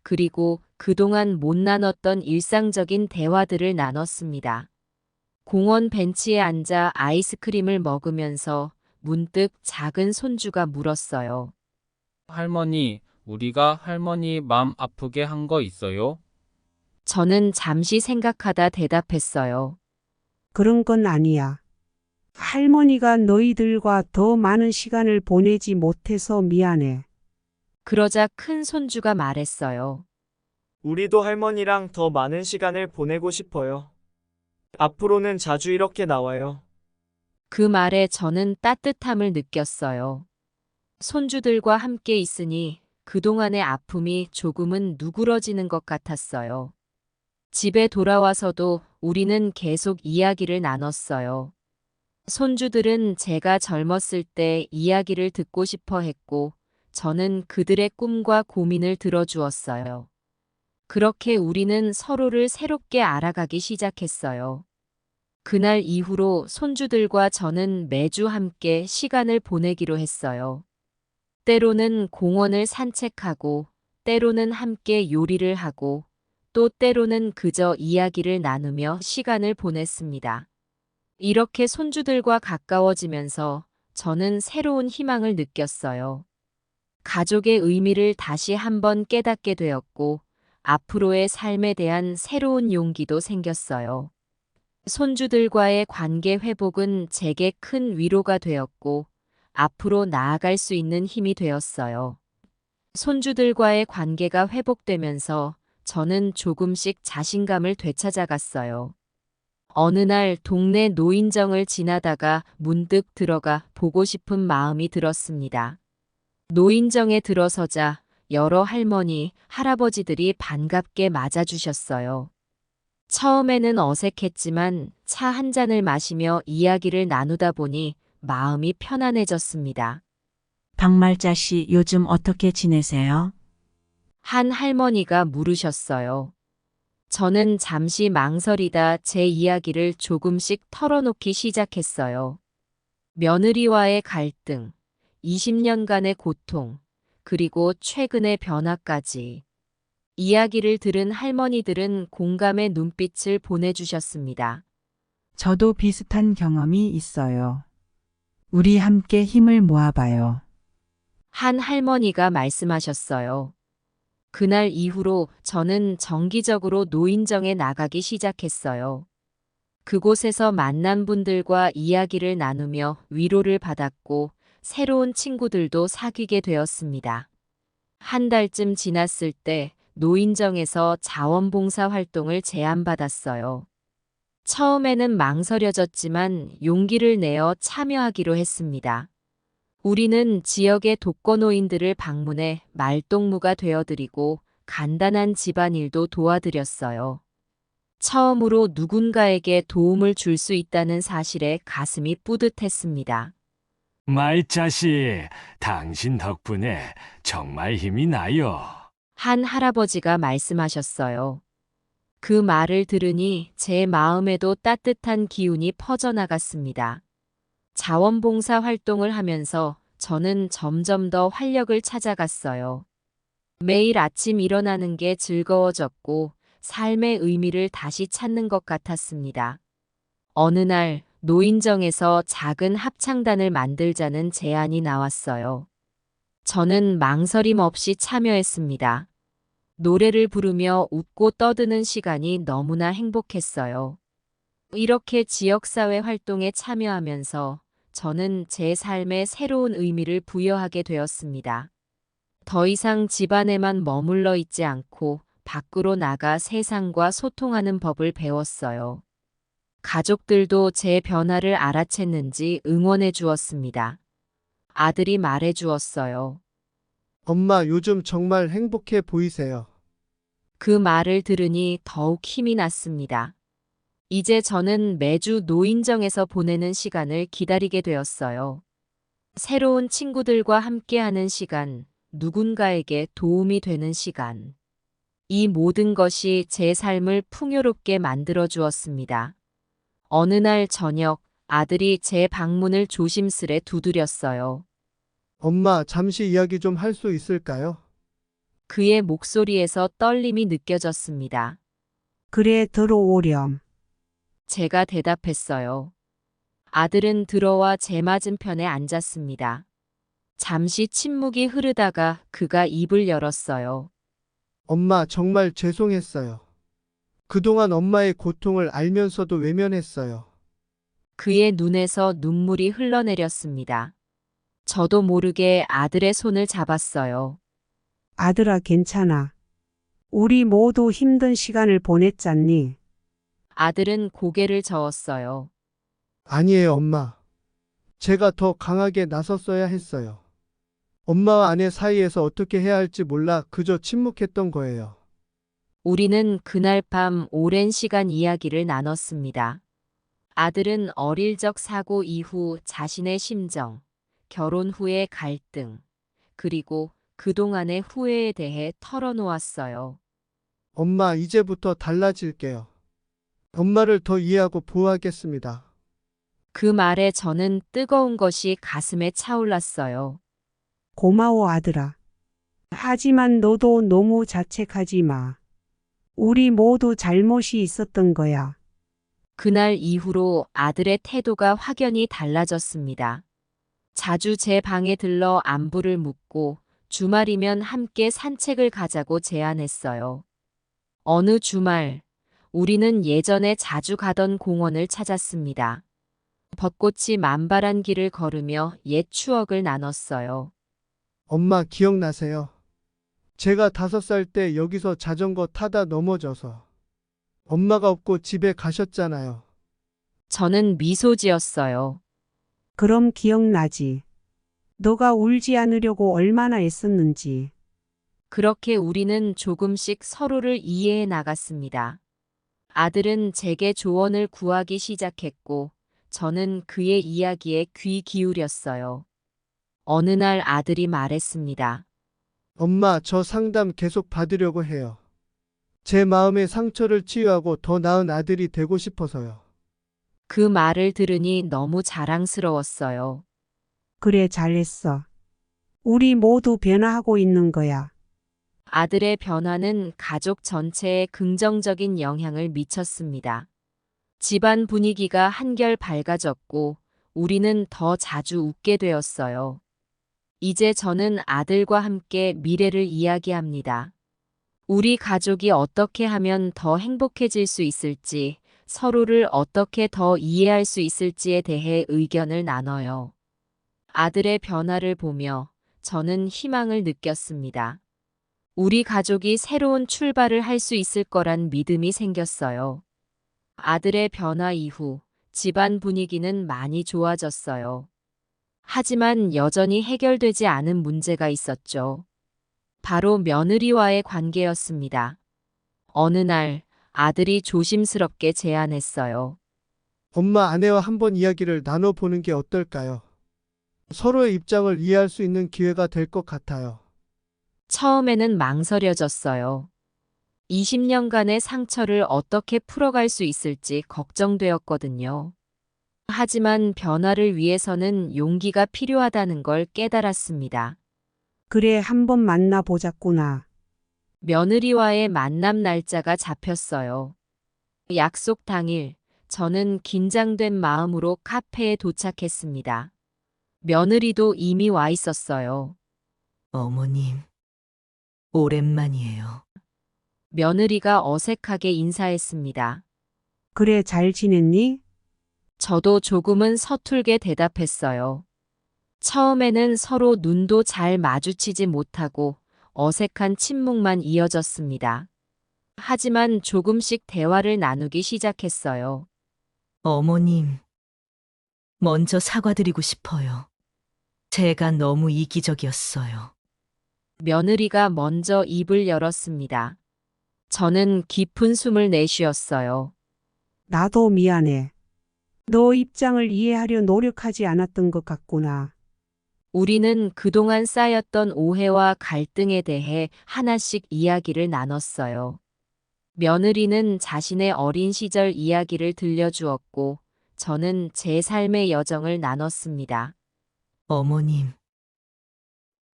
그리고 그동안 못 나눴던 일상적인 대화들을 나눴습니다. 공원 벤치에 앉아 아이스크림을 먹으면서 문득 작은 손주가 물었어요. 할머니, 우리가 할머니 마음 아프게 한 거 있어요? 저는 잠시 생각하다 대답했어요. 그런 건 아니야. 할머니가 너희들과 더 많은 시간을 보내지 못해서 미안해. 그러자 큰 손주가 말했어요. 우리도 할머니랑 더 많은 시간을 보내고 싶어요. 앞으로는 자주 이렇게 나와요. 그 말에 저는 따뜻함을 느꼈어요. 손주들과 함께 있으니 그동안의 아픔이 조금은 누그러지는 것 같았어요. 집에 돌아와서도 우리는 계속 이야기를 나눴어요. 손주들은 제가 젊었을 때 이야기를 듣고 싶어 했고, 저는 그들의 꿈과 고민을 들어주었어요. 그렇게 우리는 서로를 새롭게 알아가기 시작했어요. 그날 이후로 손주들과 저는 매주 함께 시간을 보내기로 했어요. 때로는 공원을 산책하고, 때로는 함께 요리를 하고, 또 때로는 그저 이야기를 나누며 시간을 보냈습니다. 이렇게 손주들과 가까워지면서 저는 새로운 희망을 느꼈어요. 가족의 의미를 다시 한번 깨닫게 되었고, 앞으로의 삶에 대한 새로운 용기도 생겼어요. 손주들과의 관계 회복은 제게 큰 위로가 되었고, 앞으로 나아갈 수 있는 힘이 되었어요. 손주들과의 관계가 회복되면서 저는 조금씩 자신감을 되찾아갔어요. 어느 날 동네 노인정을 지나다가 문득 들어가 보고 싶은 마음이 들었습니다. 노인정에 들어서자 여러 할머니, 할아버지들이 반갑게 맞아주셨어요. 처음에는 어색했지만 차 한 잔을 마시며 이야기를 나누다 보니 마음이 편안해졌습니다. 박말자 씨 요즘 어떻게 지내세요? 한 할머니가 물으셨어요. 저는 잠시 망설이다 제 이야기를 조금씩 털어놓기 시작했어요. 며느리와의 갈등, 20년간의 고통, 그리고 최근의 변화까지. 이야기를 들은 할머니들은 공감의 눈빛을 보내주셨습니다. 저도 비슷한 경험이 있어요. 우리 함께 힘을 모아봐요. 한 할머니가 말씀하셨어요. 그날 이후로 저는 정기적으로 노인정에 나가기 시작했어요. 그곳에서 만난 분들과 이야기를 나누며 위로를 받았고 새로운 친구들도 사귀게 되었습니다. 한 달쯤 지났을 때 노인정에서 자원봉사 활동을 제안받았어요. 처음에는 망설여졌지만 용기를 내어 참여하기로 했습니다. 우리는 지역의 독거노인들을 방문해 말동무가 되어드리고 간단한 집안일도 도와드렸어요. 처음으로 누군가에게 도움을 줄 수 있다는 사실에 가슴이 뿌듯했습니다. 말자씨, 당신 덕분에 정말 힘이 나요. 한 할아버지가 말씀하셨어요. 그 말을 들으니 제 마음에도 따뜻한 기운이 퍼져나갔습니다. 자원봉사 활동을 하면서 저는 점점 더 활력을 찾아갔어요. 매일 아침 일어나는 게 즐거워졌고 삶의 의미를 다시 찾는 것 같았습니다. 어느 날 노인정에서 작은 합창단을 만들자는 제안이 나왔어요. 저는 망설임 없이 참여했습니다. 노래를 부르며 웃고 떠드는 시간이 너무나 행복했어요. 이렇게 지역사회 활동에 참여하면서 저는 제 삶에 새로운 의미를 부여하게 되었습니다. 더 이상 집안에만 머물러 있지 않고 밖으로 나가 세상과 소통하는 법을 배웠어요. 가족들도 제 변화를 알아챘는지 응원해 주었습니다. 아들이 말해 주었어요. 엄마, 요즘 정말 행복해 보이세요. 그 말을 들으니 더욱 힘이 났습니다. 이제 저는 매주 노인정에서 보내는 시간을 기다리게 되었어요. 새로운 친구들과 함께하는 시간, 누군가에게 도움이 되는 시간. 이 모든 것이 제 삶을 풍요롭게 만들어 주었습니다. 어느 날 저녁, 아들이 제 방문을 조심스레 두드렸어요. 엄마, 잠시 이야기 좀 할 수 있을까요? 그의 목소리에서 떨림이 느껴졌습니다. 그래, 들어오렴. 제가 대답했어요. 아들은 들어와 제 맞은편에 앉았습니다. 잠시 침묵이 흐르다가 그가 입을 열었어요. 엄마, 정말 죄송했어요. 그동안 엄마의 고통을 알면서도 외면했어요. 그의 눈에서 눈물이 흘러내렸습니다. 저도 모르게 아들의 손을 잡았어요. 아들아, 괜찮아. 우리 모두 힘든 시간을 보냈잖니. 아들은 고개를 저었어요. 아니에요, 엄마. 제가 더 강하게 나섰어야 했어요. 엄마와 아내 사이에서 어떻게 해야 할지 몰라 그저 침묵했던 거예요. 우리는 그날 밤 오랜 시간 이야기를 나눴습니다. 아들은 어릴 적 사고 이후 자신의 심정, 결혼 후의 갈등, 그리고 그동안의 후회에 대해 털어놓았어요. 엄마, 이제부터 달라질게요. 엄마를 더 이해하고 보호하겠습니다. 그 말에 저는 뜨거운 것이 가슴에 차올랐어요. 고마워, 아들아. 하지만 너도 너무 자책하지 마. 우리 모두 잘못이 있었던 거야. 그날 이후로 아들의 태도가 확연히 달라졌습니다. 자주 제 방에 들러 안부를 묻고 주말이면 함께 산책을 가자고 제안했어요. 어느 주말, 우리는 예전에 자주 가던 공원을 찾았습니다. 벚꽃이 만발한 길을 걸으며 옛 추억을 나눴어요. 엄마, 기억나세요? 제가 5살 때 여기서 자전거 타다 넘어져서 엄마가 없고 집에 가셨잖아요. 저는 미소 지었어요. 그럼 기억나지. 너가 울지 않으려고 얼마나 애썼는지. 그렇게 우리는 조금씩 서로를 이해해 나갔습니다. 아들은 제게 조언을 구하기 시작했고, 저는 그의 이야기에 귀 기울였어요. 어느 날 아들이 말했습니다. 엄마, 저 상담 계속 받으려고 해요. 제 마음의 상처를 치유하고 더 나은 아들이 되고 싶어서요. 그 말을 들으니 너무 자랑스러웠어요. 그래, 잘했어. 우리 모두 변화하고 있는 거야. 아들의 변화는 가족 전체에 긍정적인 영향을 미쳤습니다. 집안 분위기가 한결 밝아졌고 우리는 더 자주 웃게 되었어요. 이제 저는 아들과 함께 미래를 이야기합니다. 우리 가족이 어떻게 하면 더 행복해질 수 있을지, 서로를 어떻게 더 이해할 수 있을지에 대해 의견을 나눠요. 아들의 변화를 보며 저는 희망을 느꼈습니다. 우리 가족이 새로운 출발을 할 수 있을 거란 믿음이 생겼어요. 아들의 변화 이후 집안 분위기는 많이 좋아졌어요. 하지만 여전히 해결되지 않은 문제가 있었죠. 바로 며느리와의 관계였습니다. 어느 날 아들이 조심스럽게 제안했어요. 엄마, 아내와 한번 이야기를 나눠보는 게 어떨까요? 서로의 입장을 이해할 수 있는 기회가 될 것 같아요. 처음에는 망설여졌어요. 20년간의 상처를 어떻게 풀어갈 수 있을지 걱정되었거든요. 하지만 변화를 위해서는 용기가 필요하다는 걸 깨달았습니다. 그래, 한번 만나보자꾸나. 며느리와의 만남 날짜가 잡혔어요. 약속 당일, 저는 긴장된 마음으로 카페에 도착했습니다. 며느리도 이미 와 있었어요. 어머님, 오랜만이에요. 며느리가 어색하게 인사했습니다. 그래, 잘 지냈니? 저도 조금은 서툴게 대답했어요. 처음에는 서로 눈도 잘 마주치지 못하고 어색한 침묵만 이어졌습니다. 하지만 조금씩 대화를 나누기 시작했어요. 어머님, 먼저 사과드리고 싶어요. 제가 너무 이기적이었어요. 며느리가 먼저 입을 열었습니다. 저는 깊은 숨을 내쉬었어요. 나도 미안해. 너 입장을 이해하려 노력하지 않았던 것 같구나. 우리는 그동안 쌓였던 오해와 갈등에 대해 하나씩 이야기를 나눴어요. 며느리는 자신의 어린 시절 이야기를 들려주었고, 저는 제 삶의 여정을 나눴습니다. 어머님,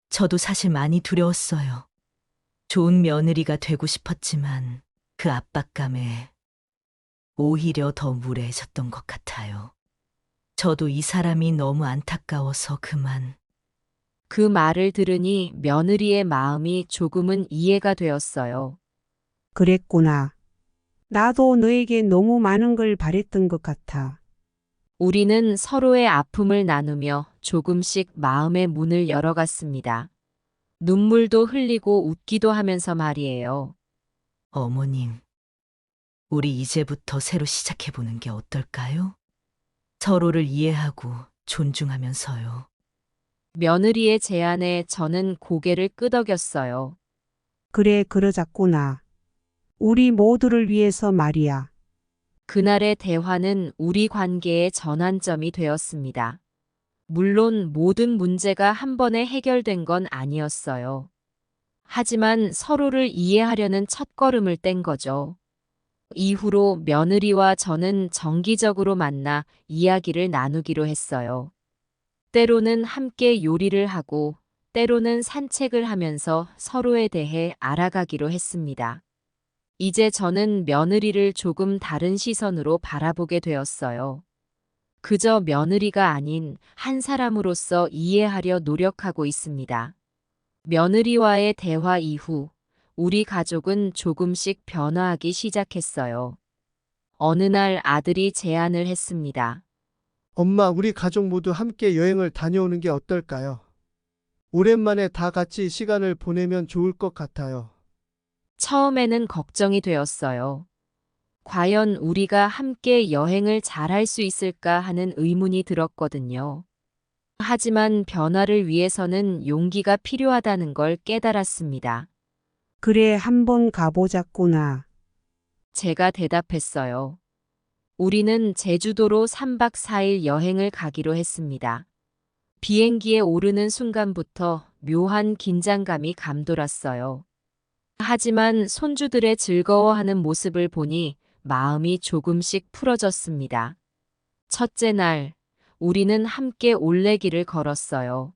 저도 사실 많이 두려웠어요. 좋은 며느리가 되고 싶었지만 그 압박감에 오히려 더 무례해졌던 것 같아요. 저도 이 사람이 너무 안타까워서 그만. 그 말을 들으니 며느리의 마음이 조금은 이해가 되었어요. 그랬구나. 나도 너에게 너무 많은 걸 바랬던 것 같아. 우리는 서로의 아픔을 나누며 조금씩 마음의 문을 열어갔습니다. 눈물도 흘리고 웃기도 하면서 말이에요. 어머님, 우리 이제부터 새로 시작해보는 게 어떨까요? 서로를 이해하고 존중하면서요. 며느리의 제안에 저는 고개를 끄덕였어요. 그래, 그러자꾸나. 우리 모두를 위해서 말이야. 그날의 대화는 우리 관계의 전환점이 되었습니다. 물론 모든 문제가 한 번에 해결된 건 아니었어요. 하지만 서로를 이해하려는 첫걸음을 뗀 거죠. 이후로 며느리와 저는 정기적으로 만나 이야기를 나누기로 했어요. 때로는 함께 요리를 하고, 때로는 산책을 하면서 서로에 대해 알아가기로 했습니다. 이제 저는 며느리를 조금 다른 시선으로 바라보게 되었어요. 그저 며느리가 아닌 한 사람으로서 이해하려 노력하고 있습니다. 며느리와의 대화 이후 우리 가족은 조금씩 변화하기 시작했어요. 어느 날 아들이 제안을 했습니다. 엄마, 우리 가족 모두 함께 여행을 다녀오는 게 어떨까요? 오랜만에 다 같이 시간을 보내면 좋을 것 같아요. 처음에는 걱정이 되었어요. 과연 우리가 함께 여행을 잘할 수 있을까 하는 의문이 들었거든요. 하지만 변화를 위해서는 용기가 필요하다는 걸 깨달았습니다. 그래, 한번 가보자꾸나. 제가 대답했어요. 우리는 제주도로 3박 4일 여행을 가기로 했습니다. 비행기에 오르는 순간부터 묘한 긴장감이 감돌았어요. 하지만 손주들의 즐거워하는 모습을 보니 마음이 조금씩 풀어졌습니다. 첫째 날, 우리는 함께 올레길을 걸었어요.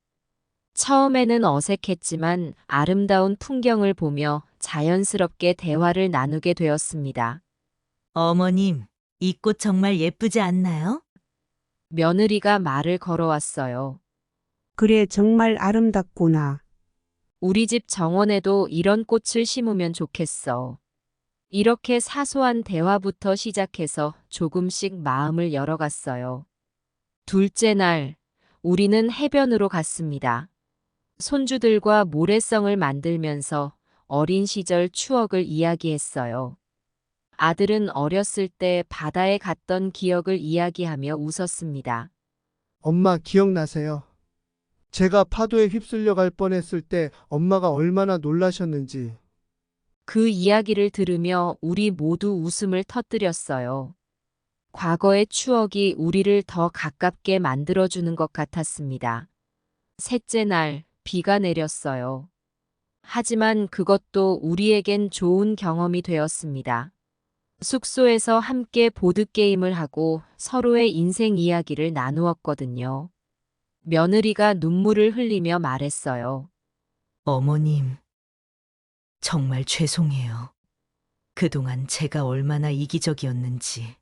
처음에는 어색했지만 아름다운 풍경을 보며 자연스럽게 대화를 나누게 되었습니다. 어머님, 이 꽃 정말 예쁘지 않나요? 며느리가 말을 걸어왔어요. 그래, 정말 아름답구나. 우리 집 정원에도 이런 꽃을 심으면 좋겠어. 이렇게 사소한 대화부터 시작해서 조금씩 마음을 열어갔어요. 둘째 날, 우리는 해변으로 갔습니다. 손주들과 모래성을 만들면서 어린 시절 추억을 이야기했어요. 아들은 어렸을 때 바다에 갔던 기억을 이야기하며 웃었습니다. 엄마 기억나세요? 제가 파도에 휩쓸려 갈 뻔했을 때 엄마가 얼마나 놀라셨는지. 그 이야기를 들으며 우리 모두 웃음을 터뜨렸어요. 과거의 추억이 우리를 더 가깝게 만들어주는 것 같았습니다. 셋째 날, 비가 내렸어요. 하지만 그것도 우리에겐 좋은 경험이 되었습니다. 숙소에서 함께 보드게임을 하고 서로의 인생 이야기를 나누었거든요. 며느리가 눈물을 흘리며 말했어요. 어머님, 정말 죄송해요. 그동안 제가 얼마나 이기적이었는지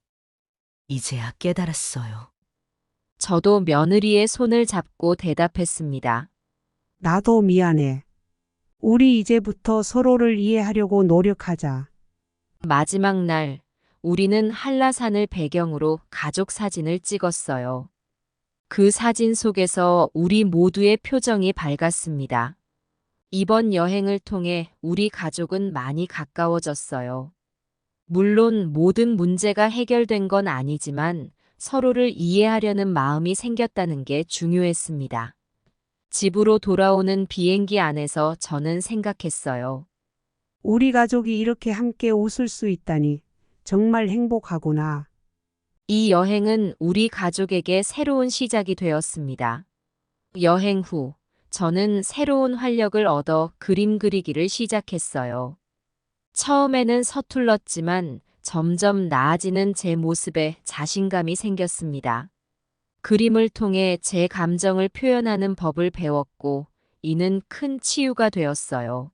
이제야 깨달았어요. 저도 며느리의 손을 잡고 대답했습니다. 나도 미안해. 우리 이제부터 서로를 이해하려고 노력하자. 마지막 날, 우리는 한라산을 배경으로 가족 사진을 찍었어요. 그 사진 속에서 우리 모두의 표정이 밝았습니다. 이번 여행을 통해 우리 가족은 많이 가까워졌어요. 물론 모든 문제가 해결된 건 아니지만 서로를 이해하려는 마음이 생겼다는 게 중요했습니다. 집으로 돌아오는 비행기 안에서 저는 생각했어요. 우리 가족이 이렇게 함께 웃을 수 있다니 정말 행복하구나. 이 여행은 우리 가족에게 새로운 시작이 되었습니다. 여행 후, 저는 새로운 활력을 얻어 그림 그리기를 시작했어요. 처음에는 서툴렀지만 점점 나아지는 제 모습에 자신감이 생겼습니다. 그림을 통해 제 감정을 표현하는 법을 배웠고, 이는 큰 치유가 되었어요.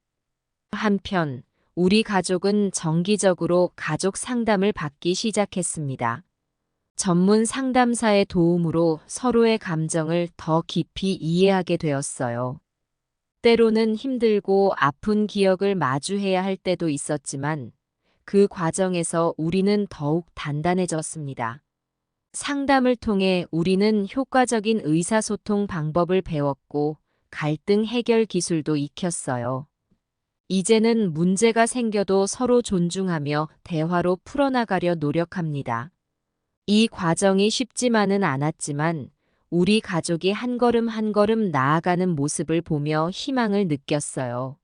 한편, 우리 가족은 정기적으로 가족 상담을 받기 시작했습니다. 전문 상담사의 도움으로 서로의 감정을 더 깊이 이해하게 되었어요. 때로는 힘들고 아픈 기억을 마주해야 할 때도 있었지만 그 과정에서 우리는 더욱 단단해졌습니다. 상담을 통해 우리는 효과적인 의사소통 방법을 배웠고 갈등 해결 기술도 익혔어요. 이제는 문제가 생겨도 서로 존중하며 대화로 풀어나가려 노력합니다. 이 과정이 쉽지만은 않았지만 우리 가족이 한 걸음 한 걸음 나아가는 모습을 보며 희망을 느꼈어요.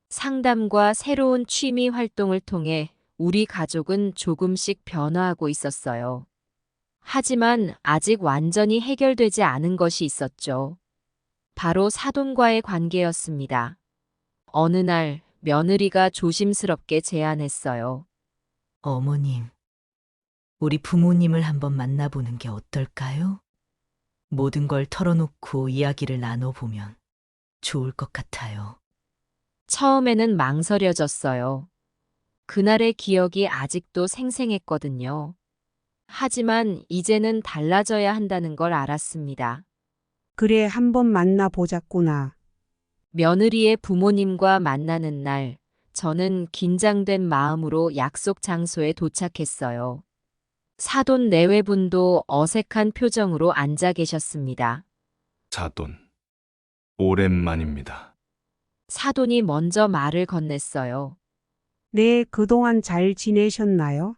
상담과 새로운 취미 활동을 통해 우리 가족은 조금씩 변화하고 있었어요. 하지만 아직 완전히 해결되지 않은 것이 있었죠. 바로 사돈과의 관계였습니다. 어느 날 며느리가 조심스럽게 제안했어요. 어머님, 우리 부모님을 한번 만나보는 게 어떨까요? 모든 걸 털어놓고 이야기를 나눠보면 좋을 것 같아요. 처음에는 망설여졌어요. 그날의 기억이 아직도 생생했거든요. 하지만 이제는 달라져야 한다는 걸 알았습니다. 그래, 한번 만나보자꾸나. 며느리의 부모님과 만나는 날, 저는 긴장된 마음으로 약속 장소에 도착했어요. 사돈 내외분도 어색한 표정으로 앉아 계셨습니다. 사돈, 오랜만입니다. 사돈이 먼저 말을 건넸어요. 네, 그동안 잘 지내셨나요?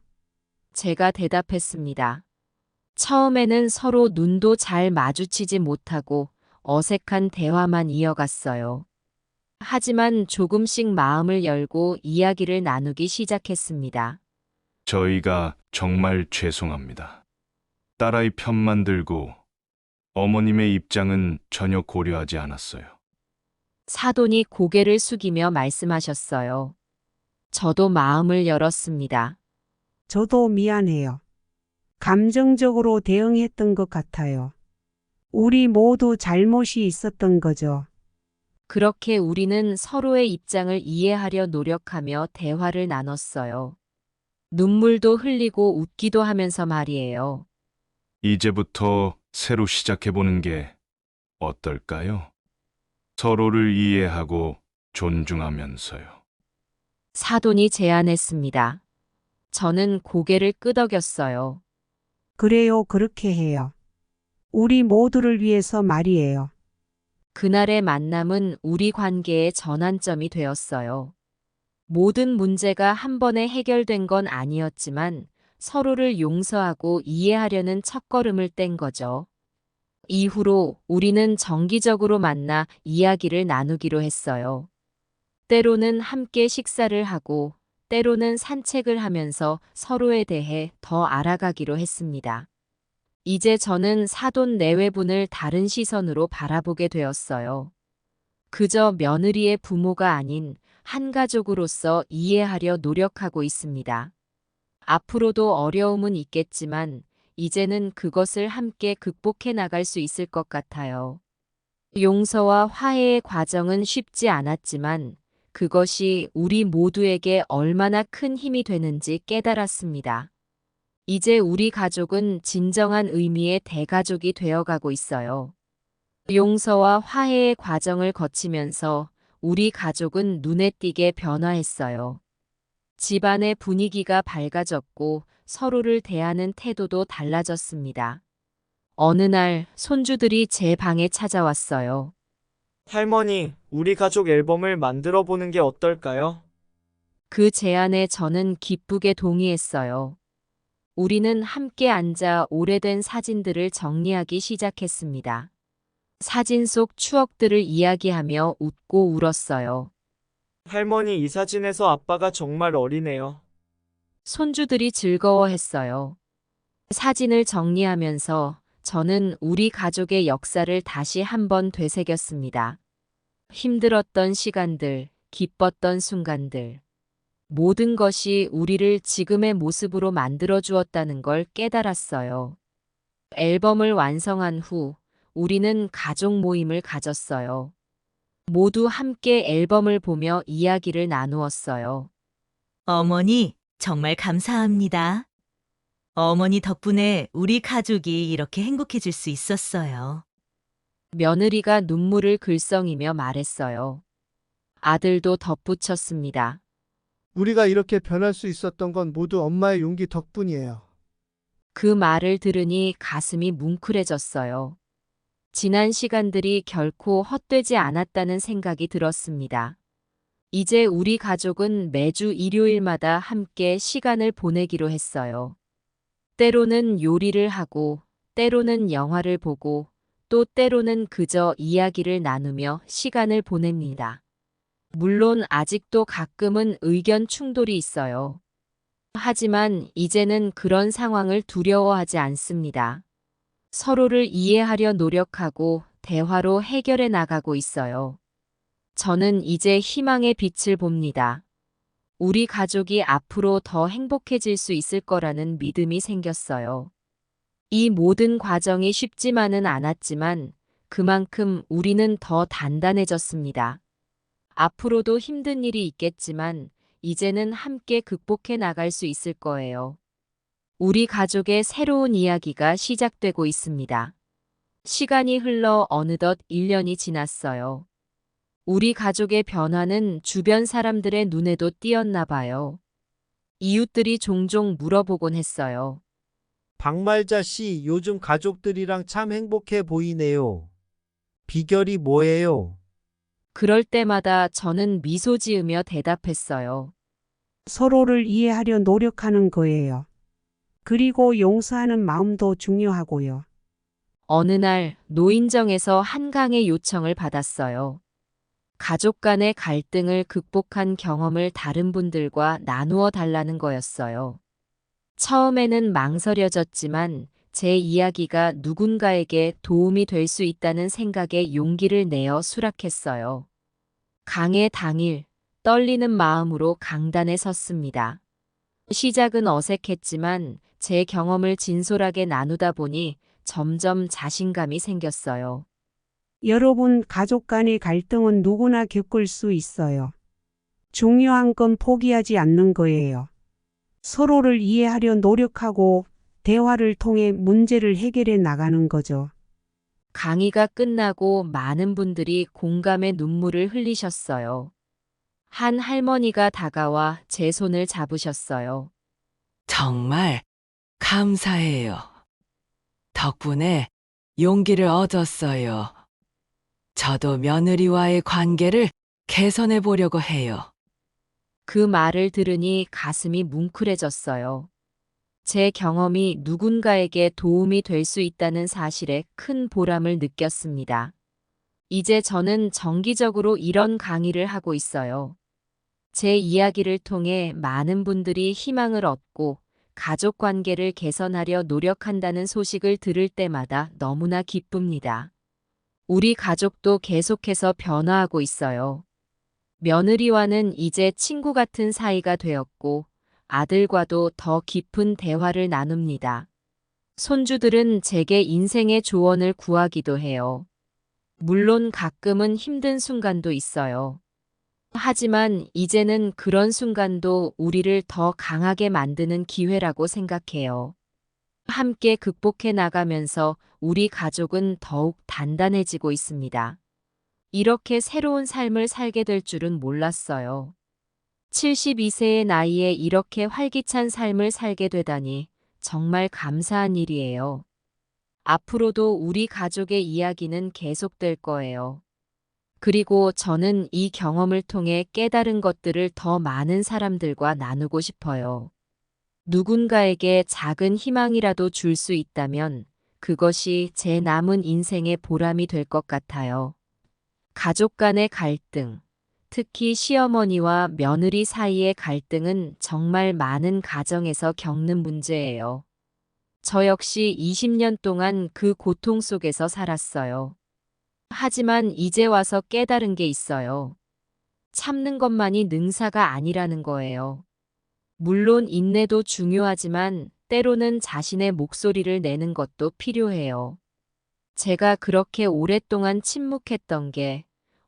제가 대답했습니다. 처음에는 서로 눈도 잘 마주치지 못하고 어색한 대화만 이어갔어요. 하지만 조금씩 마음을 열고 이야기를 나누기 시작했습니다. 저희가 정말 죄송합니다. 딸아이 편만 들고 어머님의 입장은 전혀 고려하지 않았어요. 사돈이 고개를 숙이며 말씀하셨어요. 저도 마음을 열었습니다. 저도 미안해요. 감정적으로 대응했던 것 같아요. 우리 모두 잘못이 있었던 거죠. 그렇게 우리는 서로의 입장을 이해하려 노력하며 대화를 나눴어요. 눈물도 흘리고 웃기도 하면서 말이에요. 이제부터 새로 시작해보는 게 어떨까요? 서로를 이해하고 존중하면서요. 사돈이 제안했습니다. 저는 고개를 끄덕였어요. 그래요, 그렇게 해요. 우리 모두를 위해서 말이에요. 그날의 만남은 우리 관계의 전환점이 되었어요. 모든 문제가 한 번에 해결된 건 아니었지만 서로를 용서하고 이해하려는 첫걸음을 뗀 거죠. 이후로 우리는 정기적으로 만나 이야기를 나누기로 했어요. 때로는 함께 식사를 하고 때로는 산책을 하면서 서로에 대해 더 알아가기로 했습니다. 이제 저는 사돈 내외분을 다른 시선으로 바라보게 되었어요. 그저 며느리의 부모가 아닌 한 가족으로서 이해하려 노력하고 있습니다. 앞으로도 어려움은 있겠지만 이제는 그것을 함께 극복해 나갈 수 있을 것 같아요. 용서와 화해의 과정은 쉽지 않았지만 그것이 우리 모두에게 얼마나 큰 힘이 되는지 깨달았습니다. 이제 우리 가족은 진정한 의미의 대가족이 되어가고 있어요. 용서와 화해의 과정을 거치면서 우리 가족은 눈에 띄게 변화했어요. 집안의 분위기가 밝아졌고 서로를 대하는 태도도 달라졌습니다. 어느 날 손주들이 제 방에 찾아왔어요. 할머니, 우리 가족 앨범을 만들어 보는 게 어떨까요? 그 제안에 저는 기쁘게 동의했어요. 우리는 함께 앉아 오래된 사진들을 정리하기 시작했습니다. 사진 속 추억들을 이야기하며 웃고 울었어요. 할머니, 이 사진에서 아빠가 정말 어리네요. 손주들이 즐거워했어요. 사진을 정리하면서 저는 우리 가족의 역사를 다시 한번 되새겼습니다. 힘들었던 시간들, 기뻤던 순간들. 모든 것이 우리를 지금의 모습으로 만들어 주었다는 걸 깨달았어요. 앨범을 완성한 후 우리는 가족 모임을 가졌어요. 모두 함께 앨범을 보며 이야기를 나누었어요. 어머니, 정말 감사합니다. 어머니 덕분에 우리 가족이 이렇게 행복해질 수 있었어요. 며느리가 눈물을 글썽이며 말했어요. 아들도 덧붙였습니다. 우리가 이렇게 변할 수 있었던 건 모두 엄마의 용기 덕분이에요. 그 말을 들으니 가슴이 뭉클해졌어요. 지난 시간들이 결코 헛되지 않았다는 생각이 들었습니다. 이제 우리 가족은 매주 일요일마다 함께 시간을 보내기로 했어요. 때로는 요리를 하고, 때로는 영화를 보고, 또 때로는 그저 이야기를 나누며 시간을 보냅니다. 물론 아직도 가끔은 의견 충돌이 있어요. 하지만 이제는 그런 상황을 두려워하지 않습니다. 서로를 이해하려 노력하고 대화로 해결해 나가고 있어요. 저는 이제 희망의 빛을 봅니다. 우리 가족이 앞으로 더 행복해질 수 있을 거라는 믿음이 생겼어요. 이 모든 과정이 쉽지만은 않았지만 그만큼 우리는 더 단단해졌습니다. 앞으로도 힘든 일이 있겠지만 이제는 함께 극복해 나갈 수 있을 거예요. 우리 가족의 새로운 이야기가 시작되고 있습니다. 시간이 흘러 어느덧 1년이 지났어요. 우리 가족의 변화는 주변 사람들의 눈에도 띄었나 봐요. 이웃들이 종종 물어보곤 했어요. 박말자 씨, 요즘 가족들이랑 참 행복해 보이네요. 비결이 뭐예요? 그럴 때마다 저는 미소 지으며 대답했어요. 서로를 이해하려 노력하는 거예요. 그리고 용서하는 마음도 중요하고요. 어느 날 노인정에서 한강의 요청을 받았어요. 가족 간의 갈등을 극복한 경험을 다른 분들과 나누어 달라는 거였어요. 처음에는 망설여졌지만 제 이야기가 누군가에게 도움이 될 수 있다는 생각에 용기를 내어 수락했어요. 강의 당일 떨리는 마음으로 강단에 섰습니다. 시작은 어색했지만 제 경험을 진솔하게 나누다 보니 점점 자신감이 생겼어요. 여러분, 가족 간의 갈등은 누구나 겪을 수 있어요. 중요한 건 포기하지 않는 거예요. 서로를 이해하려 노력하고 대화를 통해 문제를 해결해 나가는 거죠. 강의가 끝나고 많은 분들이 공감의 눈물을 흘리셨어요. 한 할머니가 다가와 제 손을 잡으셨어요. 정말 감사해요. 덕분에 용기를 얻었어요. 저도 며느리와의 관계를 개선해 보려고 해요. 그 말을 들으니 가슴이 뭉클해졌어요. 제 경험이 누군가에게 도움이 될 수 있다는 사실에 큰 보람을 느꼈습니다. 이제 저는 정기적으로 이런 강의를 하고 있어요. 제 이야기를 통해 많은 분들이 희망을 얻고 가족 관계를 개선하려 노력한다는 소식을 들을 때마다 너무나 기쁩니다. 우리 가족도 계속해서 변화하고 있어요. 며느리와는 이제 친구 같은 사이가 되었고 아들과도 더 깊은 대화를 나눕니다. 손주들은 제게 인생의 조언을 구하기도 해요. 물론 가끔은 힘든 순간도 있어요. 하지만 이제는 그런 순간도 우리를 더 강하게 만드는 기회라고 생각해요. 함께 극복해 나가면서 우리 가족은 더욱 단단해지고 있습니다. 이렇게 새로운 삶을 살게 될 줄은 몰랐어요. 72세의 나이에 이렇게 활기찬 삶을 살게 되다니 정말 감사한 일이에요. 앞으로도 우리 가족의 이야기는 계속될 거예요. 그리고 저는 이 경험을 통해 깨달은 것들을 더 많은 사람들과 나누고 싶어요. 누군가에게 작은 희망이라도 줄 수 있다면 그것이 제 남은 인생의 보람이 될 것 같아요. 가족 간의 갈등, 특히 시어머니와 며느리 사이의 갈등은 정말 많은 가정에서 겪는 문제예요. 저 역시 20년 동안 그 고통 속에서 살았어요. 하지만 이제 와서 깨달은 게 있어요. 참는 것만이 능사가 아니라는 거예요. 물론 인내도 중요하지만 때로는 자신의 목소리를 내는 것도 필요해요. 제가 그렇게 오랫동안 침묵했던 게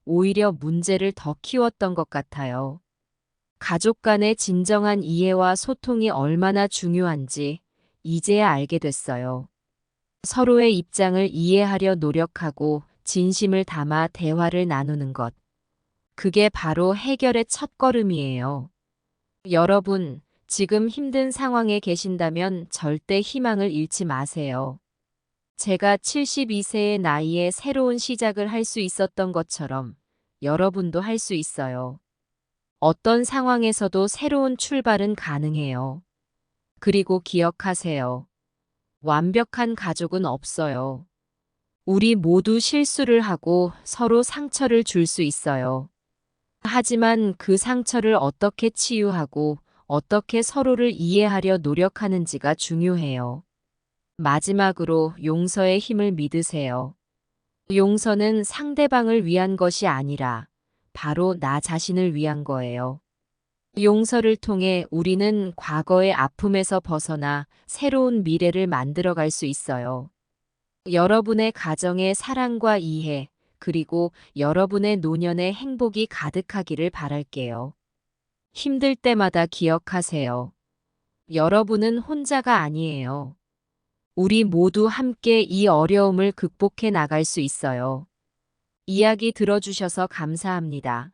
오히려 문제를 더 키웠던 것 같아요. 가족 간의 진정한 이해와 소통이 얼마나 중요한지 이제야 알게 됐어요. 서로의 입장을 이해하려 노력하고 진심을 담아 대화를 나누는 것. 그게 바로 해결의 첫걸음이에요. 여러분, 지금 힘든 상황에 계신다면 절대 희망을 잃지 마세요. 제가 72세의 나이에 새로운 시작을 할 수 있었던 것처럼 여러분도 할 수 있어요. 어떤 상황에서도 새로운 출발은 가능해요. 그리고 기억하세요. 완벽한 가족은 없어요. 우리 모두 실수를 하고 서로 상처를 줄 수 있어요. 하지만 그 상처를 어떻게 치유하고 어떻게 서로를 이해하려 노력하는지가 중요해요. 마지막으로 용서의 힘을 믿으세요. 용서는 상대방을 위한 것이 아니라 바로 나 자신을 위한 거예요. 용서를 통해 우리는 과거의 아픔에서 벗어나 새로운 미래를 만들어갈 수 있어요. 여러분의 가정에 사랑과 이해, 그리고 여러분의 노년에 행복이 가득하기를 바랄게요. 힘들 때마다 기억하세요. 여러분은 혼자가 아니에요. 우리 모두 함께 이 어려움을 극복해 나갈 수 있어요. 이야기 들어주셔서 감사합니다.